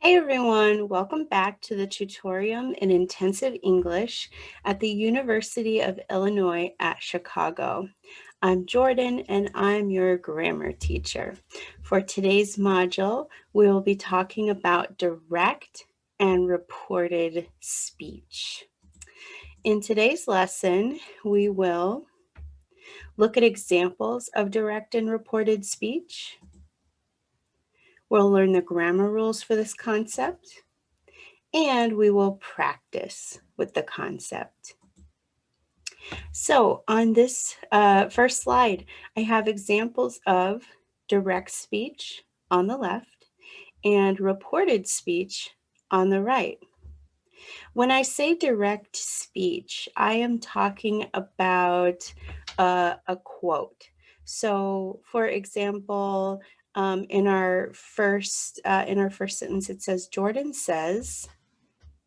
Hey everyone, welcome back to the Tutorium in Intensive English at the University of Illinois at Chicago. I'm Jordan and I'm your grammar teacher. For today's module, we will be talking about direct and reported speech. In today's lesson, we will look at examples of direct and reported speech. We'll learn the grammar rules for this concept. And we will practice with the concept. So on this first slide, I have examples of direct speech on the left and reported speech on the right. When I say direct speech, I am talking about a quote. So for example, in our first sentence, it says, Jordan says,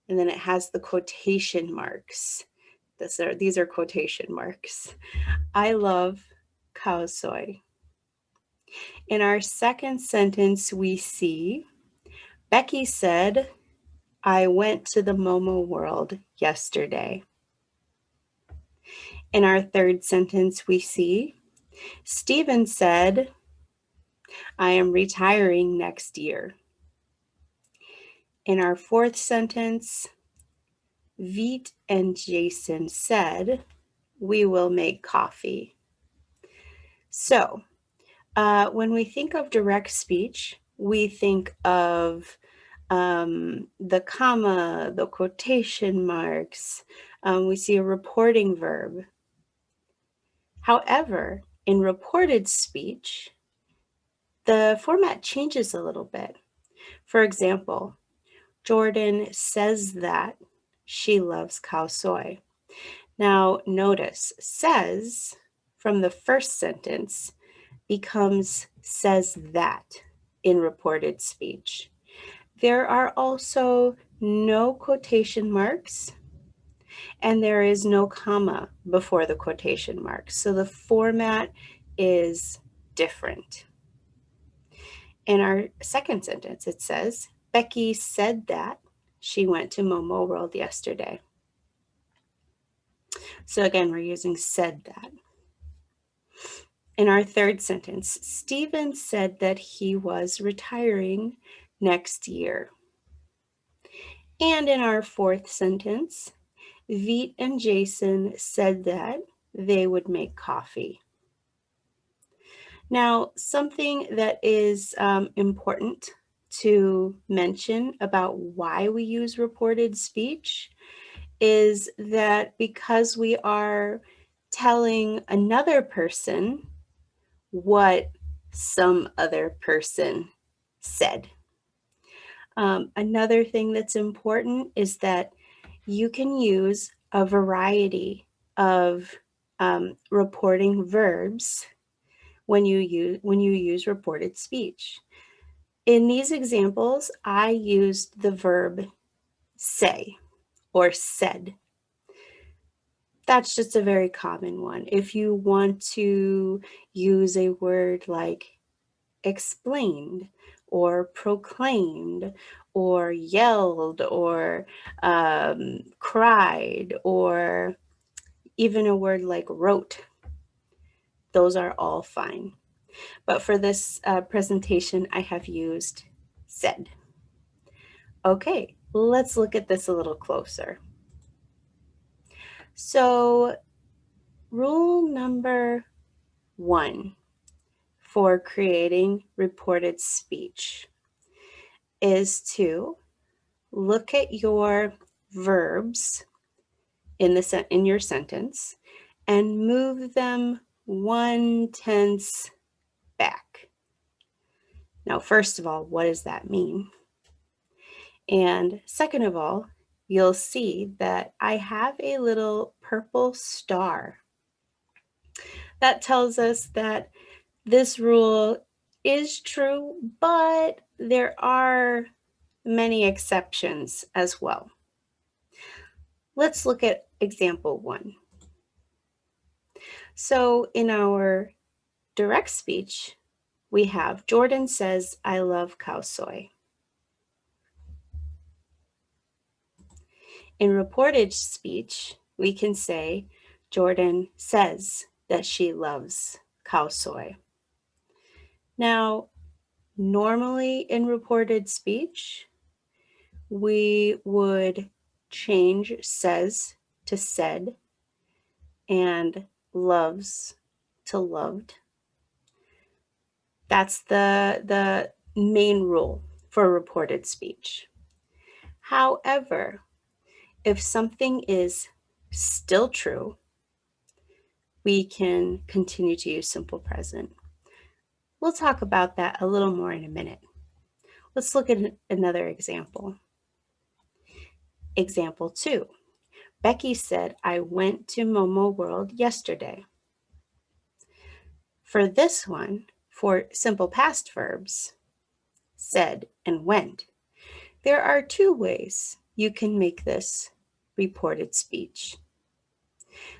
and then it has the quotation marks. These are quotation marks. I love cow soy. In our second sentence, we see, Becky said, I went to the Momo World yesterday. In our third sentence, we see, Stephen said, I am retiring next year. In our fourth sentence, Veet and Jason said, we will make coffee. So, when we think of direct speech, we think of the comma, the quotation marks. We see a reporting verb. However, in reported speech, the format changes a little bit. For example, Jordan says that she loves cow soy. Now, notice, says from the first sentence becomes says that in reported speech. There are also no quotation marks and there is no comma before the quotation marks. So the format is different. In our second sentence, it says, Becky said that she went to Momo World yesterday. So again, we're using said that. In our third sentence, Stephen said that he was retiring next year. And in our fourth sentence, Veet and Jason said that they would make coffee. Now, something that is important to mention about why we use reported speech is that because we are telling another person what some other person said. Another thing that's important is that you can use a variety of reporting verbs when you use reported speech. In these examples, I used the verb say or said. That's just a very common one. If you want to use a word like explained or proclaimed or yelled or cried or even a word like wrote, those are all fine. But for this presentation, I have used said. Okay, let's look at this a little closer. So rule number 1 for creating reported speech is to look at your verbs in your sentence and move them 1 tense back. Now, first of all, what does that mean? And second of all, you'll see that I have a little purple star. That tells us that this rule is true, but there are many exceptions as well. Let's look at example 1. So in our direct speech, we have Jordan says, I love cow soy. In reported speech, we can say Jordan says that she loves cow soy. Now, normally in reported speech, we would change says to said and loves to loved. That's the main rule for reported speech. However, if something is still true, we can continue to use simple present. We'll talk about that a little more in a minute. Let's look at another example. Example 2. Becky said, I went to Momo World yesterday. For this one, for simple past verbs, said and went, there are 2 ways you can make this reported speech.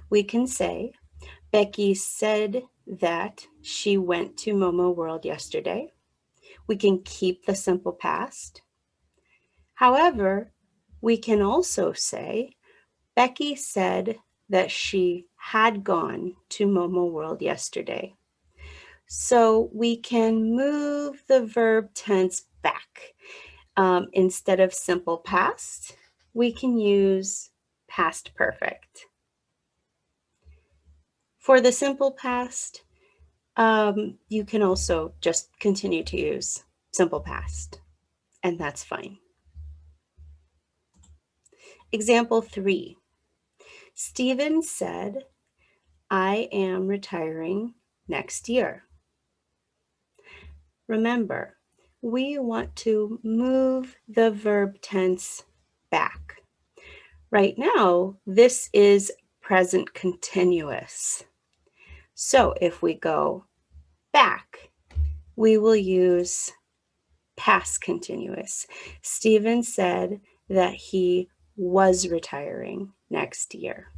We can say, Becky said that she went to Momo World yesterday. We can keep the simple past. However, we can also say, Becky said that she had gone to Momo World yesterday. So we can move the verb tense back. Instead of simple past, we can use past perfect. For the simple past, you can also just continue to use simple past, and that's fine. Example 3. Stephen said, I am retiring next year. Remember, we want to move the verb tense back. Right now, this is present continuous. So if we go back, we will use past continuous. Stephen said that he was retiring next year.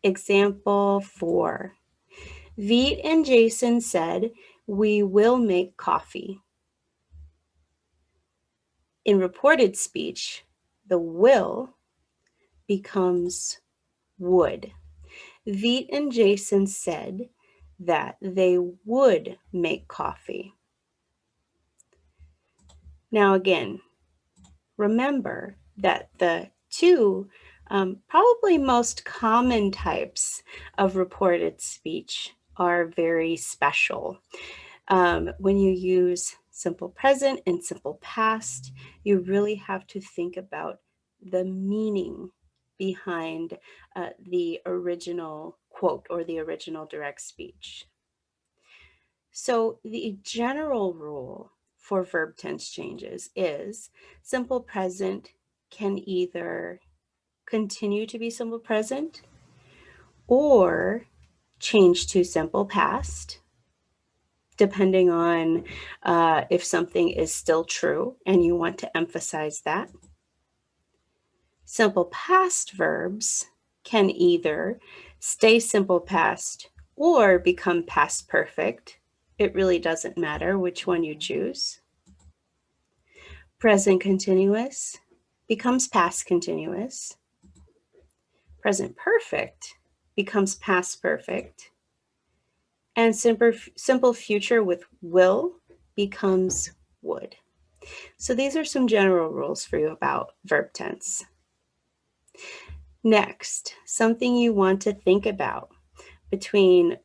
Example 4. Veet and Jason said, we will make coffee. In reported speech, the will becomes would. Veet and Jason said that they would make coffee. Now again, remember that the 2 probably most common types of reported speech are very special. When you use simple present and simple past, you really have to think about the meaning behind the original quote or the original direct speech. So the general rule for verb tense changes is simple present can either continue to be simple present or change to simple past, depending on if something is still true and you want to emphasize that. Simple past verbs can either stay simple past or become past perfect. It really doesn't matter which one you choose. Present continuous becomes past continuous. Present perfect becomes past perfect. And simple future with will becomes would. So these are some general rules for you about verb tense. Next, something you want to think about between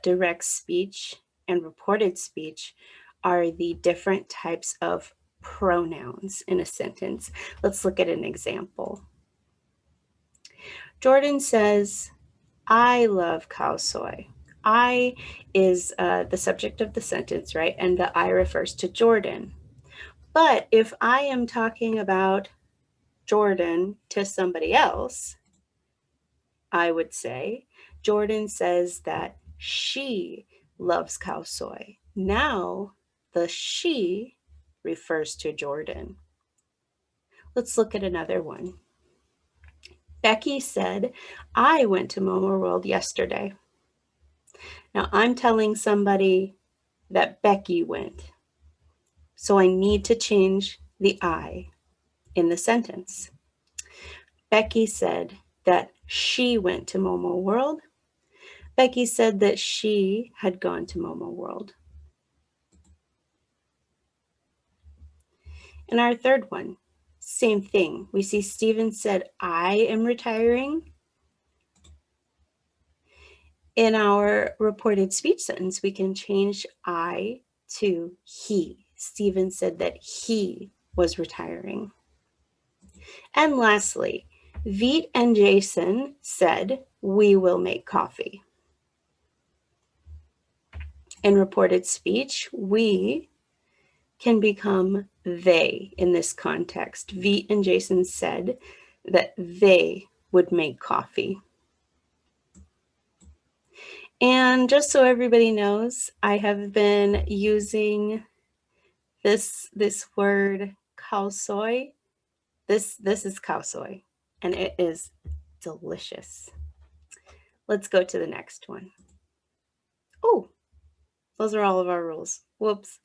direct speech and reported speech are the different types of pronouns in a sentence. Let's look at an example. Jordan says, I love cow soy. I is the subject of the sentence, right? And the I refers to Jordan. But if I am talking about Jordan to somebody else, I would say, Jordan says that she loves cow soy. Now, the she refers to Jordan. Let's look at another one. Becky said, I went to Momo World yesterday. Now I'm telling somebody that Becky went. So I need to change the I in the sentence. Becky said that she went to Momo World. Becky said that she had gone to Momo World. And our third one, same thing. We see Stephen said, I am retiring. In our reported speech sentence, we can change I to he. Stephen said that he was retiring. And lastly, Veet and Jason said, we will make coffee. In reported speech, we can become they in this context. Veet and Jason said that they would make coffee. And just so everybody knows, I have been using this word khao soi. This is khao soi, and it is delicious. Let's go to the next one. Oh, those are all of our rules. Whoops.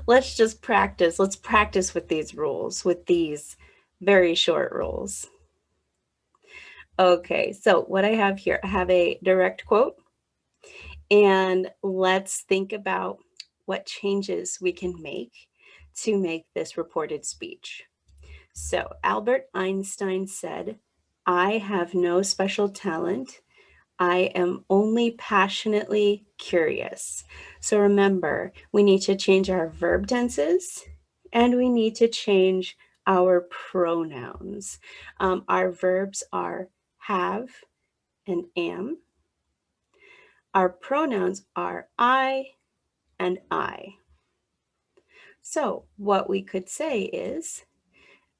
Let's just practice. Let's practice with these rules, with these very short rules. Okay, so what I have here, I have a direct quote, and let's think about what changes we can make to make this reported speech. So Albert Einstein said, I have no special talent. I am only passionately curious. So remember, we need to change our verb tenses and we need to change our pronouns. Our verbs are have and am. Our pronouns are I and I. So what we could say is,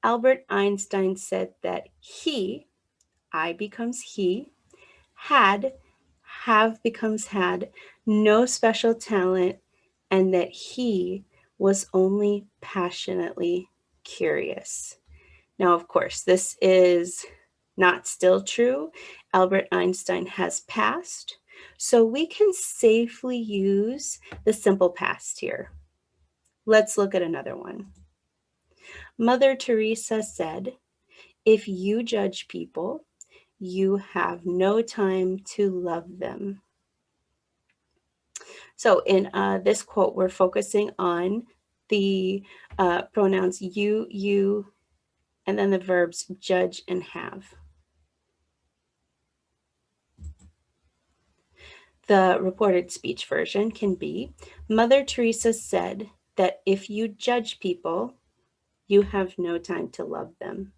Albert Einstein said that he, I becomes he, had, have becomes had, no special talent, and that he was only passionately curious. Now, of course, this is not still true. Albert Einstein has passed, so we can safely use the simple past here. Let's look at another one. Mother Teresa said, if you judge people, you have no time to love them. So in this quote, we're focusing on the pronouns you, and then the verbs judge and have. The reported speech version can be, Mother Teresa said that if you judge people, you have no time to love them.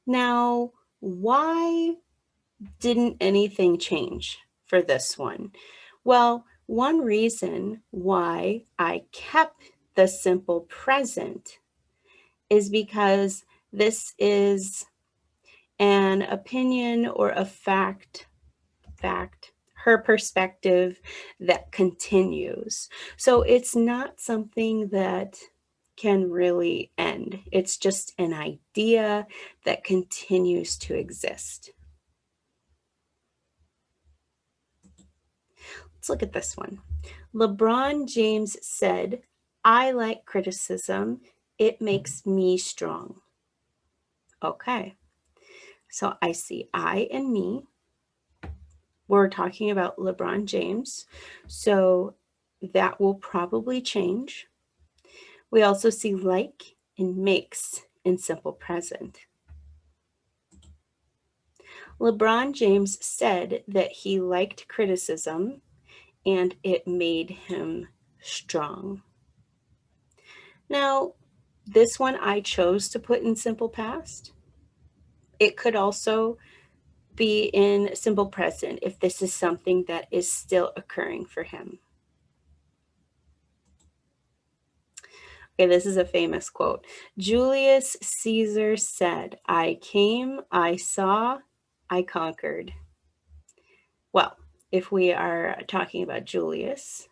Now, why didn't anything change for this one? Well, one reason why I kept the simple present is because this is an opinion or a fact, her perspective that continues. So it's not something that can really end. It's just an idea that continues to exist. Let's look at this one. LeBron James said, I like criticism. It makes me strong. Okay, so I see I and me. We're talking about LeBron James, so that will probably change. We also see like and makes in simple present. LeBron James said that he liked criticism and it made him strong. Now, this one I chose to put in simple past. It could also be in simple present if this is something that is still occurring for him. Okay, this is a famous quote. Julius Caesar said, I came, I saw, I conquered. Well, if we are talking about Julius,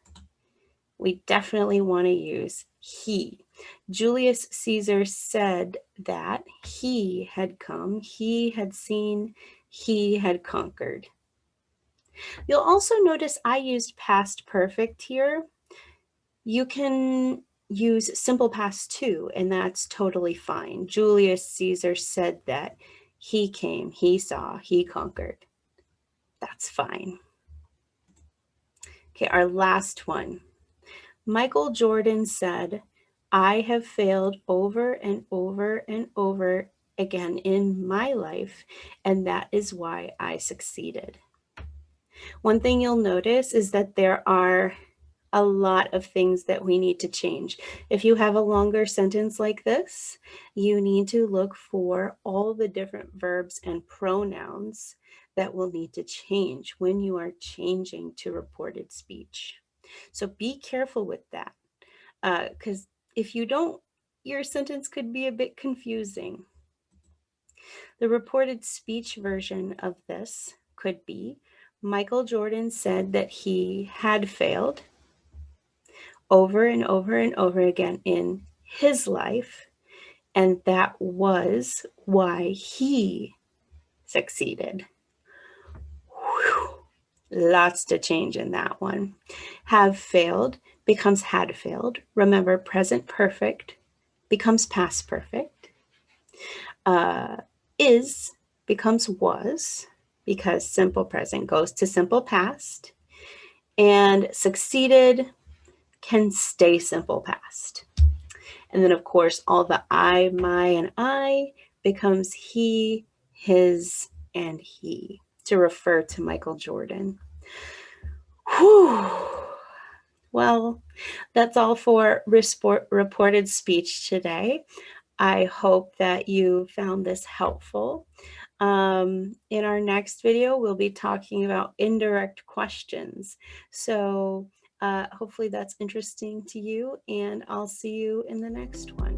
we definitely want to use he. Julius Caesar said that he had come, he had seen, he had conquered. You'll also notice I used past perfect here. You can use simple past too, and that's totally fine. Julius Caesar said that he came, he saw, he conquered. That's fine. Okay, our last one. Michael Jordan said, I have failed over and over and over again in my life, and that is why I succeeded. One thing you'll notice is that there are a lot of things that we need to change. If you have a longer sentence like this, you need to look for all the different verbs and pronouns that will need to change when you are changing to reported speech. So be careful with that, because if you don't, your sentence could be a bit confusing. The reported speech version of this could be, Michael Jordan said that he had failed over and over and over again in his life, and that was why he succeeded. Whew. Lots to change in that one. Have failed becomes had failed. Remember, present perfect becomes past perfect. Is becomes was, because simple present goes to simple past. And succeeded can stay simple past. And then, of course, all the I, my, and I becomes he, his, and he to refer to Michael Jordan. Whew. Well, that's all for reported speech today. I hope that you found this helpful. In our next video, we'll be talking about indirect questions. So hopefully that's interesting to you, and I'll see you in the next one.